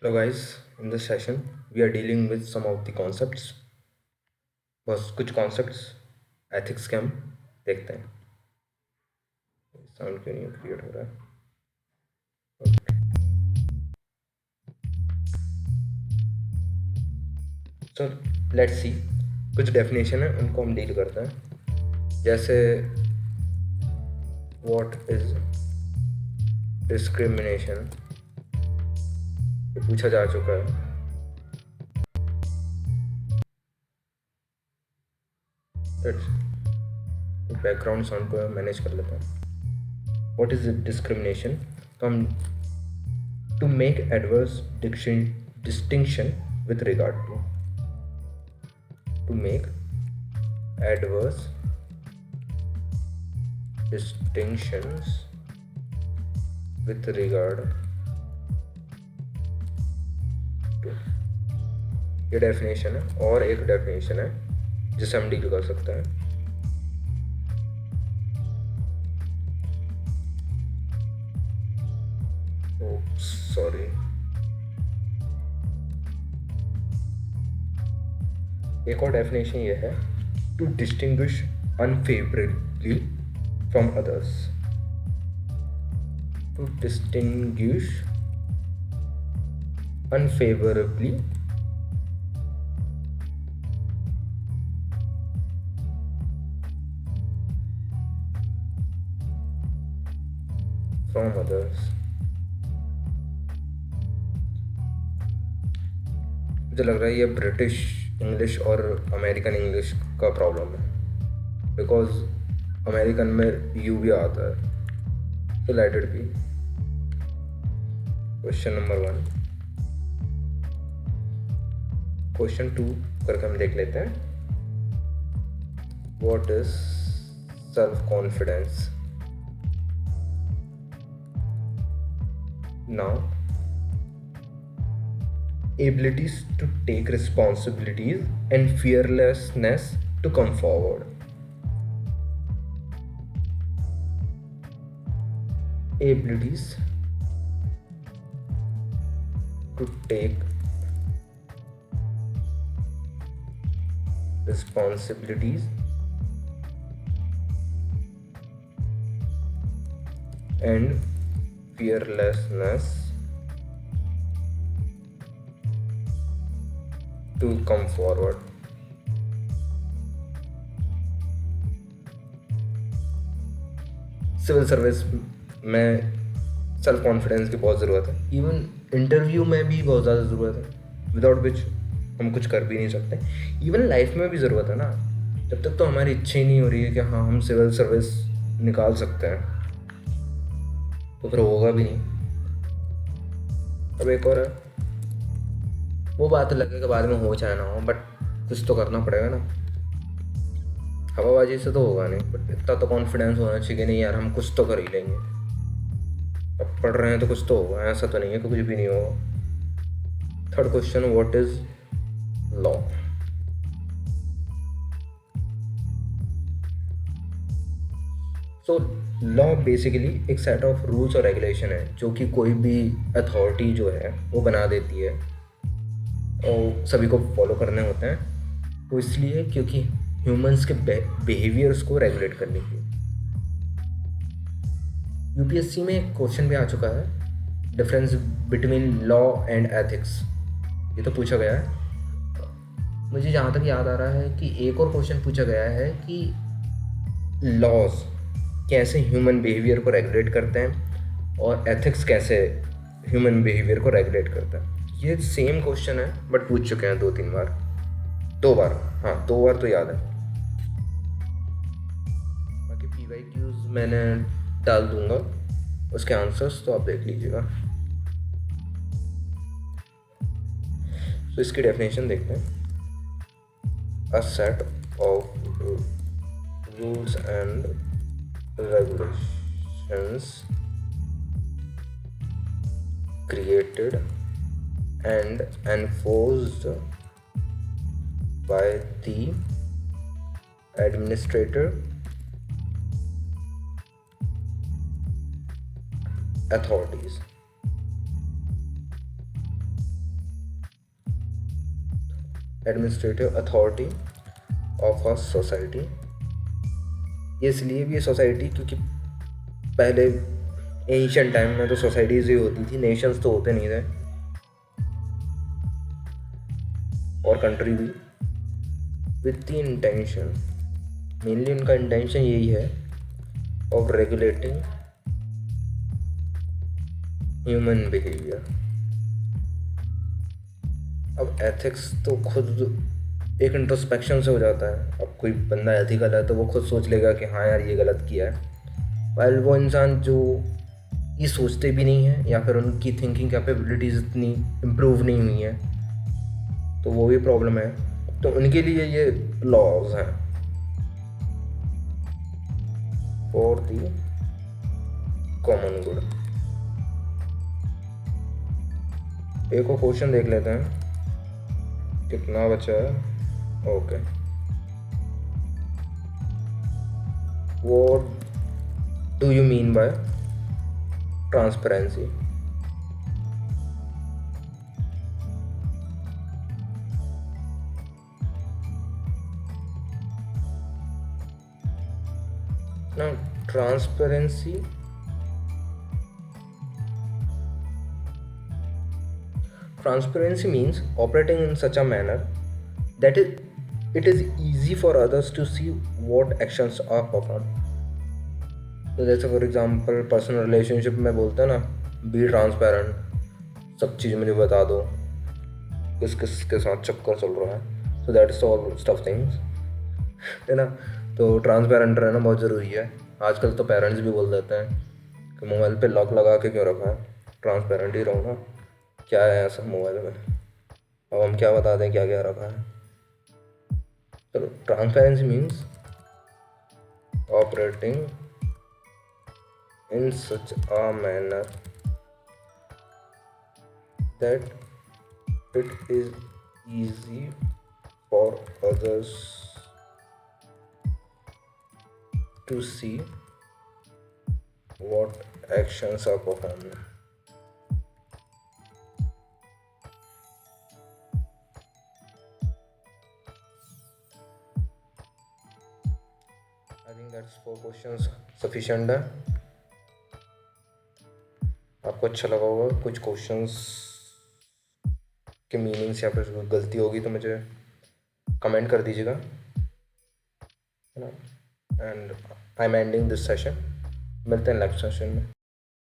Hello guys, in this session we are dealing with some of the concepts. बस कुछ concepts ethics के हम देखते हैं. साउंड क्यों नहीं क्रिएट हो रहा है? So let's see. कुछ definition है उनको हम deal करते हैं. जैसे what is discrimination? ये पूछा जा चुका है. बैकग्राउंड साउंड को मैनेज कर लेता हूँ. What is discrimination? तो हम to make adverse distinction with regard to make adverse distinctions with regard to. ये डेफिनेशन है और एक डेफिनेशन है जिसे हम डील कर सकते हैं. सॉरी, एक और डेफिनेशन ये है to distinguish unfavourably from others. To distinguish unfavourably from others. मुझे लग रहा है ये ब्रिटिश इंग्लिश और अमेरिकन इंग्लिश का प्रॉब्लम है, बिकॉज अमेरिकन में यू भी आता है. तो let it be. Question number 1. Question 2 करके हम देख लेते हैं. What is self confidence? Now abilities to take responsibilities and fearlessness to come forward. Abilities to take responsibilities and fearlessness to come forward. Civil service में self confidence की बहुत ज़रूरत है. इवन इंटरव्यू में भी बहुत ज़्यादा ज़रूरत है, विदाउट विच हम कुछ कर भी नहीं सकते. इवन लाइफ में भी ज़रूरत है ना. जब तक तो हमारी इच्छा ही नहीं हो रही है कि हाँ हम सिविल सर्विस निकाल सकते हैं, तो फिर होगा भी नहीं. अब एक और है, वो बात लगे कि बाद में हो चाहे ना हो, बट कुछ तो करना पड़ेगा ना. हवाबाजी से तो होगा नहीं, बट इतना तो कॉन्फिडेंस होना चाहिए कि नहीं यार हम कुछ तो कर ही लेंगे. अब पढ़ रहे हैं तो कुछ तो होगा, ऐसा तो नहीं है कि कुछ भी नहीं होगा. Third question, what is law? So law basically एक सेट ऑफ रूल्स और रेगुलेशन है जो कि कोई भी अथॉरिटी जो है वो बना देती है और सभी को फॉलो करने होते हैं. वो इसलिए क्योंकि ह्यूमंस के बिहेवियर्स को रेगुलेट करने के लिए. यूपीएससी में एक क्वेश्चन भी आ चुका है, difference between law and ethics. ये तो पूछा गया है. मुझे जहाँ तक याद आ रहा है कि एक और क्वेश्चन पूछा गया है कि लॉज कैसे ह्यूमन बिहेवियर को रेगुलेट करते हैं और एथिक्स कैसे ह्यूमन बिहेवियर को रेगुलेट करता है. ये सेम क्वेश्चन है बट पूछ चुके हैं 2-3 बार. 2 बार, हाँ 2 बार तो याद है. बाकी PYQs मैंने डाल दूंगा, उसके आंसर्स तो आप देख लीजिएगा. तो इसकी डेफिनेशन देखते हैं. A set of rules and regulations created and enforced by the administrator, authorities. Administrative authority of a society. ये इसलिए भी सोसाइटी क्योंकि पहले एंशियंट टाइम में तो सोसाइटीज़ ही होती थी, नेशंस तो होते नहीं थे, और कंट्री भी, विथ द इंटेंशन, मेनली उनका इंटेंशन यही है, ऑफ रेगुलेटिंग ह्यूमन बिहेवियर। अब एथिक्स तो खुद एक इंट्रोस्पेक्शन से हो जाता है। अब कोई बंदा एथिकल है तो वो खुद सोच लेगा कि हाँ यार ये गलत किया है, वाइल वो इंसान जो ये सोचते भी नहीं है या फिर उनकी थिंकिंग कैपेबिलिटीज इतनी इम्प्रूव नहीं हुई है, तो वो भी प्रॉब्लम है। तो उनके लिए ये लॉज हैं फॉर द कॉमन गुड। एक और क्वेश्चन देख लेते हैं, कितना बचा है। Okay, what do you mean by transparency? Now, transparency means operating in such a manner that it is easy for others to see what actions are performed. तो जैसे फॉर एग्जांपल पर्सनल रिलेशनशिप में बोलते हैं ना, be transparent, सब चीज़ मुझे बता दो किस किस के साथ चक्कर चल रहा है, so that is all stuff things, है ना। तो ट्रांसपेरेंट रहना बहुत ज़रूरी है। आजकल तो पेरेंट्स भी बोल देते हैं कि मोबाइल पे लॉक लगा के क्यों रखा है, ट्रांसपेरेंट ही रहो ना, क्या है ऐसा मोबाइल में, अब हम क्या बता दें क्या क्या रखा है। तो transparency means operating in such a manner that it is easy for others to see what actions are performed. I think that's 4 questions sufficient है। आपको अच्छा लगा होगा। कुछ क्वेश्चंस के मीनिंग्स या फिर गलती होगी तो मुझे कमेंट कर दीजिएगा, है ना। And I am ending this session, मिलते हैं नेक्स्ट सेशन में।